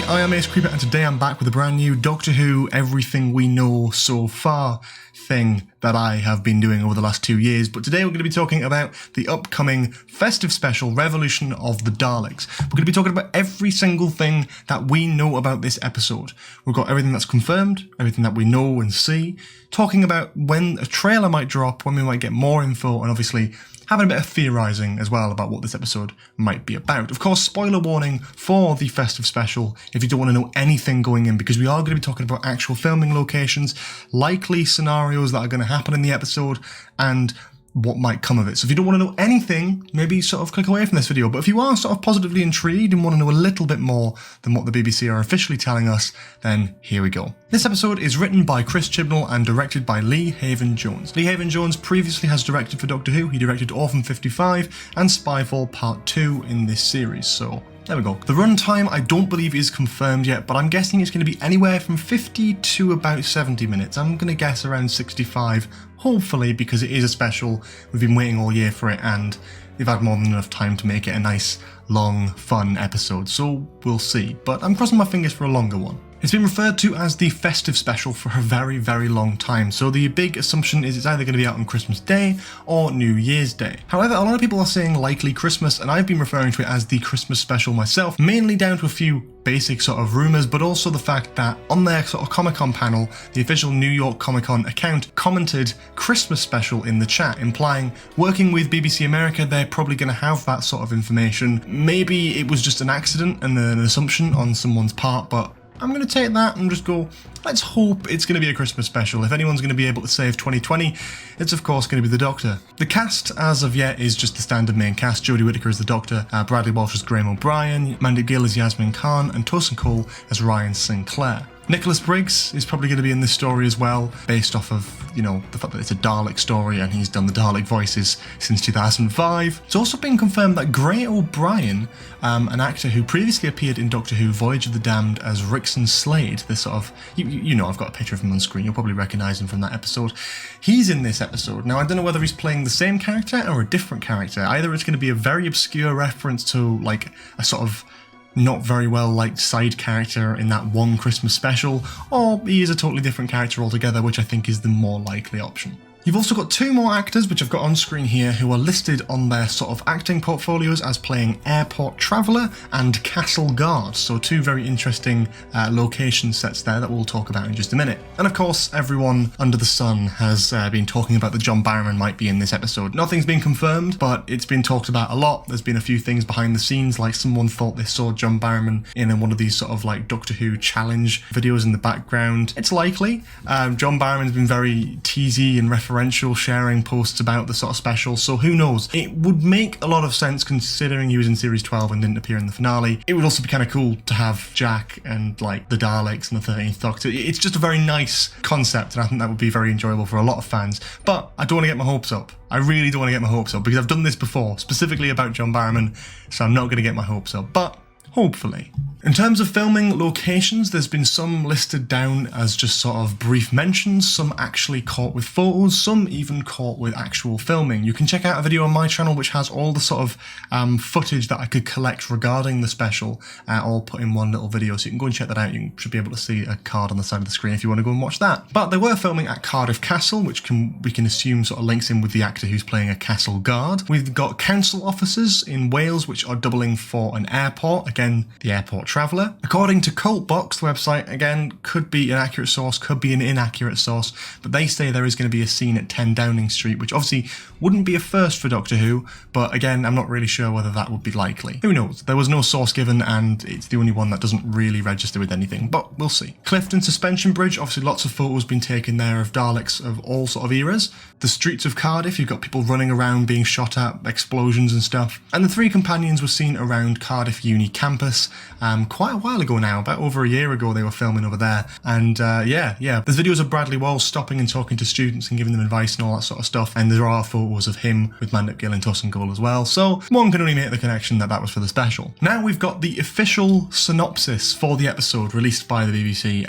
I am Ace Creeper, and today I'm back with a brand new Doctor Who Everything We Know So Far thing that I have been doing over the last 2 years. But today we're going to be talking about the upcoming festive special, Revolution of the Daleks. We're going to be talking about every single thing that we know about this episode. We've got everything that's confirmed, everything that we know and see, talking about when a trailer might drop, when we might get more info, and obviously having a bit of theorising as well about what this episode might be about. Of course, spoiler warning for the festive special if you don't want to know anything going in, because we are going to be talking about actual filming locations, likely scenarios that are going to happen in the episode, and what might come of it. So if you don't want to know anything, maybe sort of click away from this video. But if you are sort of positively intrigued and want to know a little bit more than what the BBC are officially telling us, then here we go. This episode is written by Chris Chibnall and directed by Lee Haven-Jones. Lee Haven-Jones previously has directed for Doctor Who. He directed Orphan 55 and Spyfall Part 2 in this series, so there we go. The runtime I don't believe is confirmed yet, but I'm guessing it's going to be anywhere from 50 to about 70 minutes. I'm going to guess around 65, hopefully, because it is a special. We've been waiting all year for it, and they've had more than enough time to make it a nice, long, fun episode, so we'll see. But I'm crossing my fingers for a longer one. It's been referred to as the festive special for a very, very long time, so the big assumption is it's either going to be out on Christmas Day or New Year's Day. However, a lot of people are saying likely Christmas, and I've been referring to it as the Christmas special myself, mainly down to a few basic sort of rumours, but also the fact that on their sort of Comic-Con panel, the official New York Comic-Con account commented Christmas special in the chat, implying working with BBC America, they're probably going to have that sort of information. Maybe it was just an accident and an assumption on someone's part, but I'm going to take that and just go, let's hope it's going to be a Christmas special. If anyone's going to be able to save 2020, it's of course going to be the Doctor. The cast, as of yet, is just the standard main cast. Jodie Whittaker as the Doctor, Bradley Walsh as Graham O'Brien, Mandy Gill as Yasmin Khan, and Tosin Cole as Ryan Sinclair. Nicholas Briggs is probably going to be in this story as well, based off of, you know, the fact that it's a Dalek story and he's done the Dalek voices since 2005. It's also been confirmed that Gray O'Brien, an actor who previously appeared in Doctor Who Voyage of the Damned as Rickson Slade, this sort of, you know, I've got a picture of him on screen, you'll probably recognise him from that episode. He's in this episode. Now, I don't know whether he's playing the same character or a different character. Either it's going to be a very obscure reference to, like, a sort of not very well liked side character in that one Christmas special, or he is a totally different character altogether, which I think is the more likely option. You've also got two more actors, which I've got on screen here, who are listed on their sort of acting portfolios as playing Airport Traveller and Castle Guard, so two very interesting location sets there that we'll talk about in just a minute. And of course, everyone under the sun has been talking about that John Barrowman might be in this episode. Nothing's been confirmed, but it's been talked about a lot. There's been a few things behind the scenes, like someone thought they saw John Barrowman in one of these sort of like Doctor Who challenge videos in the background. It's likely. John Barrowman's been very teasy and referential, sharing posts about the sort of special, so who knows. It would make a lot of sense considering he was in series 12 and didn't appear in the finale. It would also be kind of cool to have Jack and like the Daleks and the 13th Doctor. It's just a very nice concept, and I think that would be very enjoyable for a lot of fans, but I don't want to get my hopes up. I really don't want to get my hopes up, because I've done this before, specifically about John Barrowman, so I'm not going to get my hopes up, but hopefully. In terms of filming locations, there's been some listed down as just sort of brief mentions, some actually caught with photos, some even caught with actual filming. You can check out a video on my channel which has all the sort of footage that I could collect regarding the special, all put in one little video, so you can go and check that out. You should be able to see a card on the side of the screen if you want to go and watch that. But they were filming at Cardiff Castle, which we can assume sort of links in with the actor who's playing a castle guard. We've got council offices in Wales which are doubling for an airport, again the Airport Traveller. According to Cultbox, the website, again, could be an accurate source, could be an inaccurate source, but they say there is going to be a scene at 10 Downing Street, which obviously wouldn't be a first for Doctor Who, but again, I'm not really sure whether that would be likely. Who knows? There was no source given, and it's the only one that doesn't really register with anything, but we'll see. Clifton Suspension Bridge, obviously lots of photos been taken there of Daleks of all sort of eras. The streets of Cardiff, you've got people running around being shot at, explosions and stuff. And the three companions were seen around Cardiff Uni campus, quite a while ago now, about over a year ago they were filming over there. And yeah, there's videos of Bradley Walsh stopping and talking to students and giving them advice and all that sort of stuff. And there are photos of him with Mandip Gill and Tosin Goal as well. So one can only make the connection that that was for the special. Now we've got the official synopsis for the episode released by the BBC.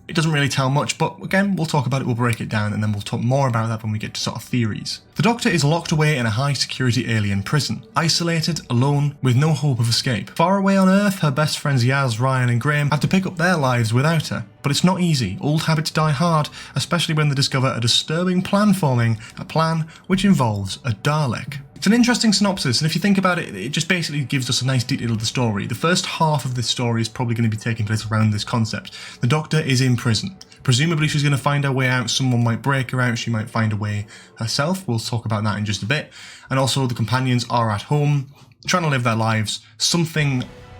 It doesn't really tell much, but again, we'll talk about it, we'll break it down, and then we'll talk more about that when we get to sort of theories. The Doctor is locked away in a high-security alien prison, isolated, alone, with no hope of escape. Far away on Earth, her best friends Yaz, Ryan and Graham have to pick up their lives without her. But it's not easy. Old habits die hard, especially when they discover a disturbing plan forming, a plan which involves a Dalek. It's an interesting synopsis, and if you think about it, it just basically gives us a nice detail of the story. The first half of this story is probably going to be taking place around this concept. The Doctor is in prison. Presumably she's going to find her way out, someone might break her out, she might find a way herself. We'll talk about that in just a bit. And also the companions are at home, trying to live their lives.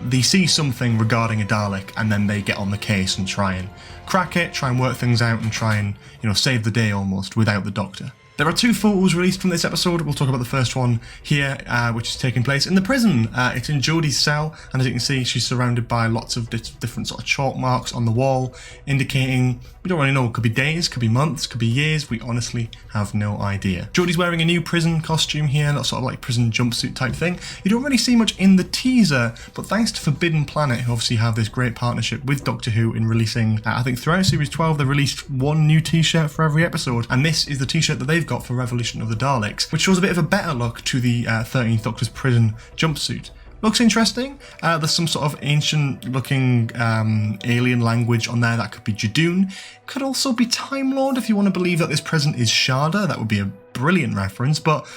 They see something regarding a Dalek, and then they get on the case and try and crack it, try and work things out, and try and, save the day almost without the Doctor. There are 2 photos released from this episode. We'll talk about the first one here, which is taking place in the prison. It's in Jodie's cell, and as you can see, she's surrounded by lots of different sort of chalk marks on the wall, indicating, we don't really know, it could be days, could be months, could be years, we honestly have no idea. Jodie's wearing a new prison costume here, that sort of like prison jumpsuit type thing. You don't really see much in the teaser, but thanks to Forbidden Planet, who obviously have this great partnership with Doctor Who in releasing, I think throughout Series 12, they released 1 new t-shirt for every episode, and this is the t-shirt that they've got for Revolution of the Daleks, which shows a bit of a better look to the 13th Doctor's prison jumpsuit. Looks interesting. There's some sort of ancient looking alien language on there that could be Judoon. Could also be Time Lord if you want to believe that this prison is Sharda. That would be a brilliant reference, but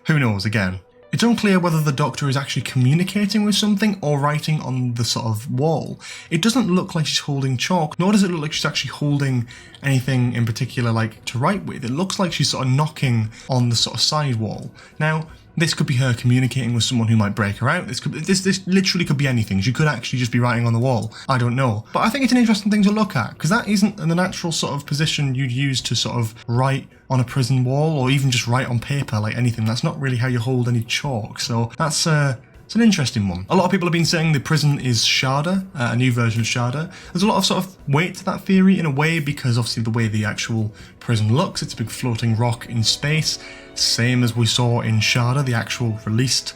who knows again. It's unclear whether the Doctor is actually communicating with something or writing on the sort of wall. It doesn't look like she's holding chalk, nor does it look like she's actually holding anything in particular like to write with. It looks like she's sort of knocking on the sort of side wall. Now, this could be her communicating with someone who might break her out. This literally could be anything. She could actually just be writing on the wall. I don't know. But I think it's an interesting thing to look at, because that isn't the natural sort of position you'd use to sort of write on a prison wall, or even just write on paper like anything. That's not really how you hold any chalk. So that's it's an interesting one. A lot of people have been saying the prison is Sharda, a new version of Sharda. There's a lot of sort of weight to that theory in a way, because obviously the way the actual prison looks, it's a big floating rock in space, same as we saw in Sharda, the actual released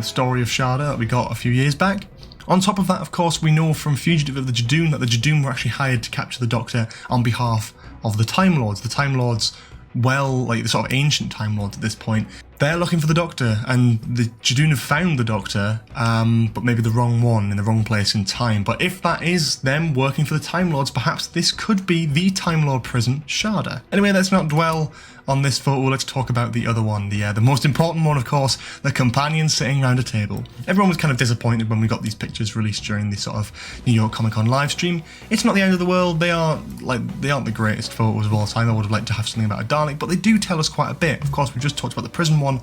story of Sharda that we got a few years back. On top of that, of course, we know from Fugitive of the Judoon that the Judoon were actually hired to capture the Doctor on behalf of the Time Lords. The Time Lords, well, like the sort of ancient Time Lords at this point, they're looking for the Doctor, and the Judoon have found the Doctor, but maybe the wrong one in the wrong place in time. But if that is them working for the Time Lords, perhaps this could be the Time Lord prison, Sharda. Anyway, let's not dwell on this photo, let's talk about the other one, the most important one, of course, the companions sitting around a table. Everyone was kind of disappointed when we got these pictures released during the sort of New York Comic Con live stream. It's not the end of the world. They aren't the greatest photos of all time. I would have liked to have something about a Dalek, but they do tell us quite a bit. Of course, we just talked about the prison one,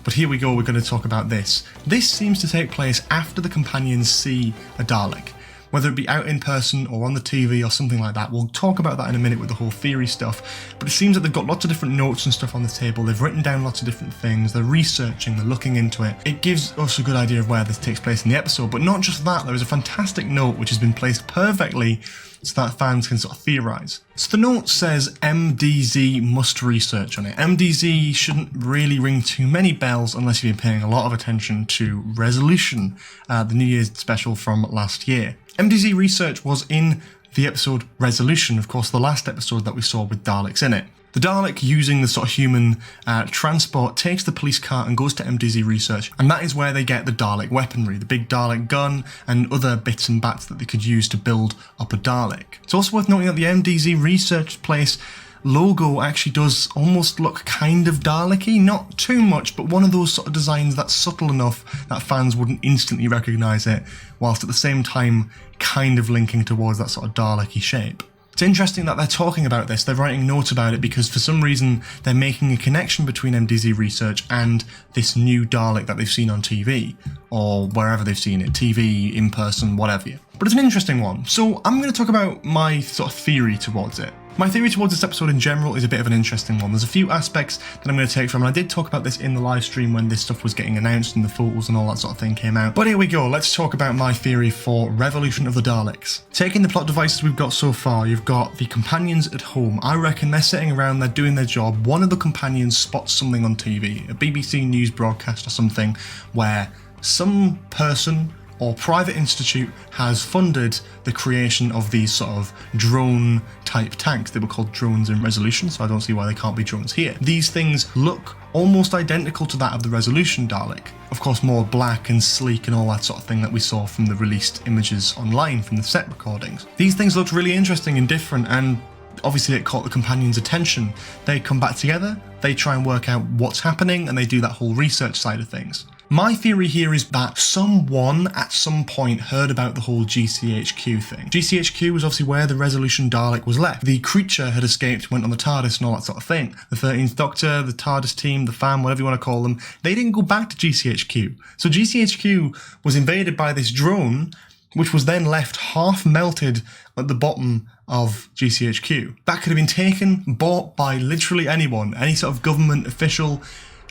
but here we go, we're going to talk about this. This seems to take place after the companions see a Dalek. Whether it be out in person or on the TV or something like that. We'll talk about that in a minute with the whole theory stuff. But it seems that they've got lots of different notes and stuff on the table. They've written down lots of different things. They're researching, they're looking into it. It gives us a good idea of where this takes place in the episode. But not just that, there is a fantastic note which has been placed perfectly so that fans can sort of theorise. So the note says MDZ must research on it. MDZ shouldn't really ring too many bells unless you've been paying a lot of attention to Resolution, the New Year's special from last year. MDZ research was in the episode Resolution, of course, the last episode that we saw with Daleks in it. The Dalek, using the sort of human transport, takes the police car and goes to MDZ research, and that is where they get the Dalek weaponry, the big Dalek gun and other bits and bats that they could use to build up a Dalek. It's also worth noting that the MDZ research place logo actually does almost look kind of Dalek-y, not too much, but one of those sort of designs that's subtle enough that fans wouldn't instantly recognise it, whilst at the same time kind of linking towards that sort of Dalek-y shape. It's interesting that they're talking about this, they're writing notes about it, because for some reason they're making a connection between MDZ research and this new Dalek that they've seen on TV, or wherever they've seen it, TV, in person, whatever. But it's an interesting one, so I'm going to talk about my sort of theory towards it. My theory towards this episode in general is a bit of an interesting one. There's a few aspects that I'm going to take from, and I did talk about this in the live stream when this stuff was getting announced and the photos and all that sort of thing came out. But here we go, let's talk about my theory for Revolution of the Daleks. Taking the plot devices we've got so far, you've got the companions at home. I reckon they're sitting around, they're doing their job. One of the companions spots something on TV, a BBC News broadcast or something, where some person or private institute has funded the creation of these sort of drone type tanks. They were called drones in Resolution, so I don't see why they can't be drones here. These things look almost identical to that of the Resolution Dalek. Of course, more black and sleek and all that sort of thing that we saw from the released images online from the set recordings. These things looked really interesting and different, and obviously it caught the companions' attention. They come back together, they try and work out what's happening, and they do that whole research side of things. My theory here is that someone at some point heard about the whole GCHQ thing. GCHQ was obviously where the Resolution Dalek was left. The creature had escaped, went on the TARDIS and all that sort of thing. The 13th Doctor, the TARDIS team, the fam, whatever you want to call them, they didn't go back to GCHQ. So GCHQ was invaded by this drone, which was then left half melted at the bottom of GCHQ. That could have been taken, bought by literally anyone, any sort of government official,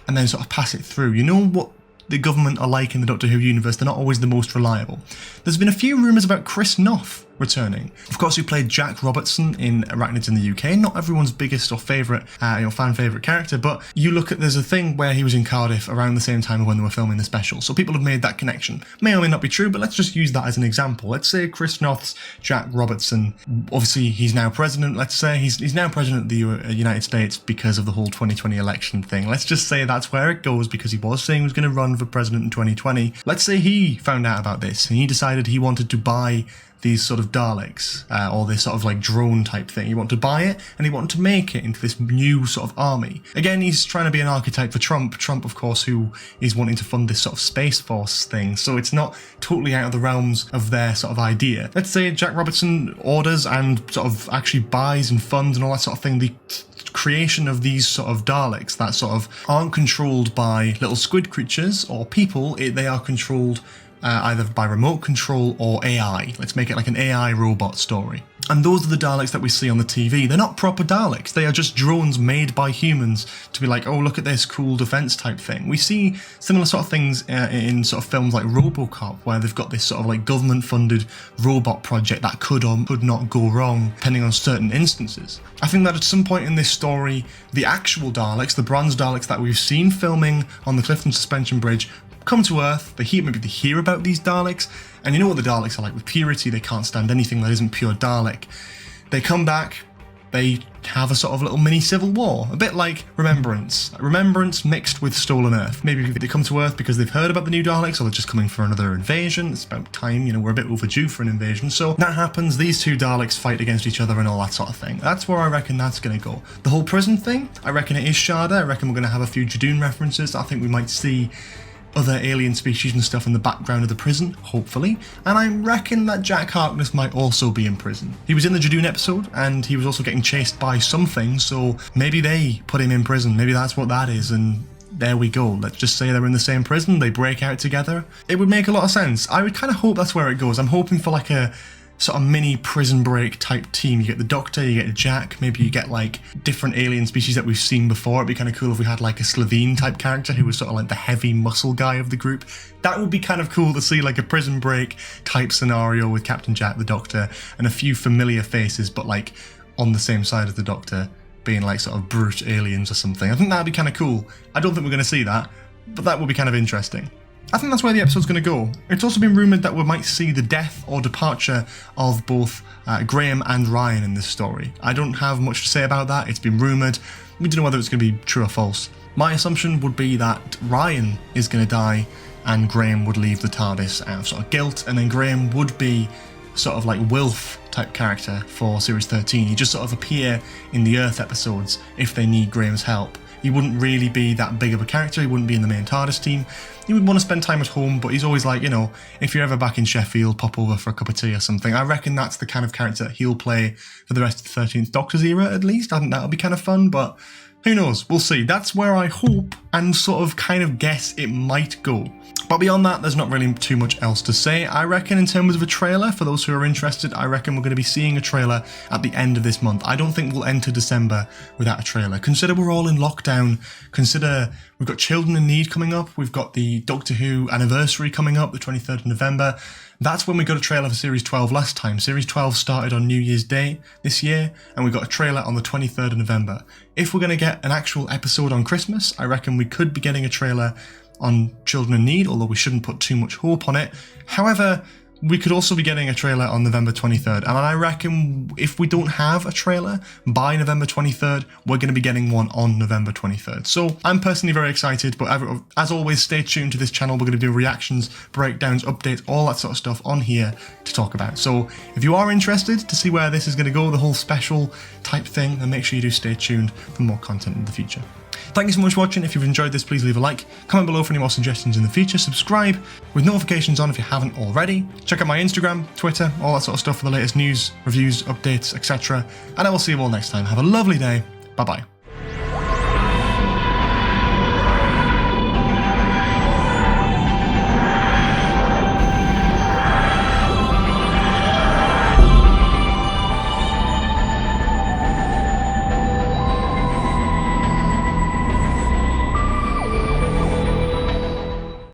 and then sort of pass it through. You know what the government are like in the Doctor Who universe, they're not always the most reliable. There's been a few rumours about Chris Noth returning. Of course, who played Jack Robertson in Arachnids in the UK, not everyone's biggest or favourite, fan favourite character, but you look at, there's a thing where he was in Cardiff around the same time when they were filming the special, so people have made that connection. May or may not be true, but let's just use that as an example. Let's say Chris Noth's Jack Robertson, obviously he's now president, let's say he's now president of the United States because of the whole 2020 election thing. Let's just say that's where it goes, because he was saying he was going to run for president in 2020. Let's say he found out about this and he decided he wanted to buy these sort of Daleks, or this sort of like drone type thing. He wanted to buy it and he wanted to make it into this new sort of army. Again, he's trying to be an archetype for Trump, of course, who is wanting to fund this sort of Space Force thing, so it's not totally out of the realms of their sort of idea. Let's say Jack Robertson orders and sort of actually buys and funds and all that sort of thing, the creation of these sort of Daleks that sort of aren't controlled by little squid creatures or people, they are controlled either by remote control or AI. Let's make it like an AI robot story. And those are the Daleks that we see on the TV. They're not proper Daleks, they are just drones made by humans to be like, oh, look at this cool defense type thing. We see similar sort of things in sort of films like RoboCop, where they've got this sort of like government funded robot project that could or could not go wrong depending on certain instances. I think that at some point in this story, the actual Daleks, the bronze Daleks that we've seen filming on the Clifton Suspension Bridge, come to Earth, maybe they hear about these Daleks, and you know what the Daleks are like with purity, they can't stand anything that isn't pure Dalek. They come back, they have a sort of little mini civil war, a bit like Remembrance mixed with Stolen Earth. Maybe they come to Earth because they've heard about the new Daleks, or they're just coming for another invasion. It's about time, we're a bit overdue for an invasion. So that happens, these two Daleks fight against each other and all that sort of thing. That's where I reckon that's going to go. The whole prison thing, I reckon it is Shada. I reckon we're going to have a few Judoon references. I think we might see other alien species and stuff in the background of the prison, hopefully, and I reckon that Jack Harkness might also be in prison. He was in the Judoon episode, and he was also getting chased by something, so maybe they put him in prison, maybe that's what that is, and there we go. Let's just say they're in the same prison, they break out together. It would make a lot of sense. I would kind of hope that's where it goes. I'm hoping for like a sort of mini Prison Break type team. You get the Doctor, you get Jack, maybe you get like different alien species that we've seen before. It'd be kind of cool if we had like a Slovene type character who was sort of like the heavy muscle guy of the group. That would be kind of cool to see, like a Prison Break type scenario with Captain Jack, the Doctor, and a few familiar faces, but like on the same side as the Doctor, being like sort of brute aliens or something. I think that'd be kind of cool. I don't think we're going to see that, but that would be kind of interesting. I think that's where the episode's going to go. It's also been rumoured that we might see the death or departure of both Graham and Ryan in this story. I don't have much to say about that. It's been rumoured. We don't know whether it's going to be true or false. My assumption would be that Ryan is going to die and Graham would leave the TARDIS out of sort of guilt, and then Graham would be sort of like Wilf type character for Series 13. He'd just sort of appear in the Earth episodes if they need Graham's help. He wouldn't really be that big of a character, he wouldn't be in the main TARDIS team. He would want to spend time at home, but he's always like, if you're ever back in Sheffield, pop over for a cup of tea or something. I reckon that's the kind of character he'll play for the rest of the 13th Doctor's era, at least. I think that'll be kind of fun, but who knows? We'll see. That's where I hope and sort of kind of guess it might go. But beyond that, there's not really too much else to say. I reckon in terms of a trailer, for those who are interested, I reckon we're going to be seeing a trailer at the end of this month. I don't think we'll enter December without a trailer. Consider we're all in lockdown. Consider we've got Children in Need coming up. We've got the Doctor Who anniversary coming up, the 23rd of November. That's when we got a trailer for Series 12 last time. Series 12 started on New Year's Day this year, and we got a trailer on the 23rd of November. If we're going to get an actual episode on Christmas, I reckon we could be getting a trailer on Children in Need, although we shouldn't put too much hope on it. However, we could also be getting a trailer on November 23rd, and I reckon if we don't have a trailer by November 23rd, we're going to be getting one on November 23rd. So I'm personally very excited, but as always, stay tuned to this channel. We're going to do reactions, breakdowns, updates, all that sort of stuff on here to talk about. So if you are interested to see where this is going to go, the whole special type thing, then make sure you do stay tuned for more content in the future. Thank you so much for watching. If you've enjoyed this, please leave a like, comment below for any more suggestions in the future, subscribe with notifications on if you haven't already. Check out my Instagram, Twitter, all that sort of stuff for the latest news, reviews, updates, etc. And I will see you all next time. Have a lovely day. Bye bye.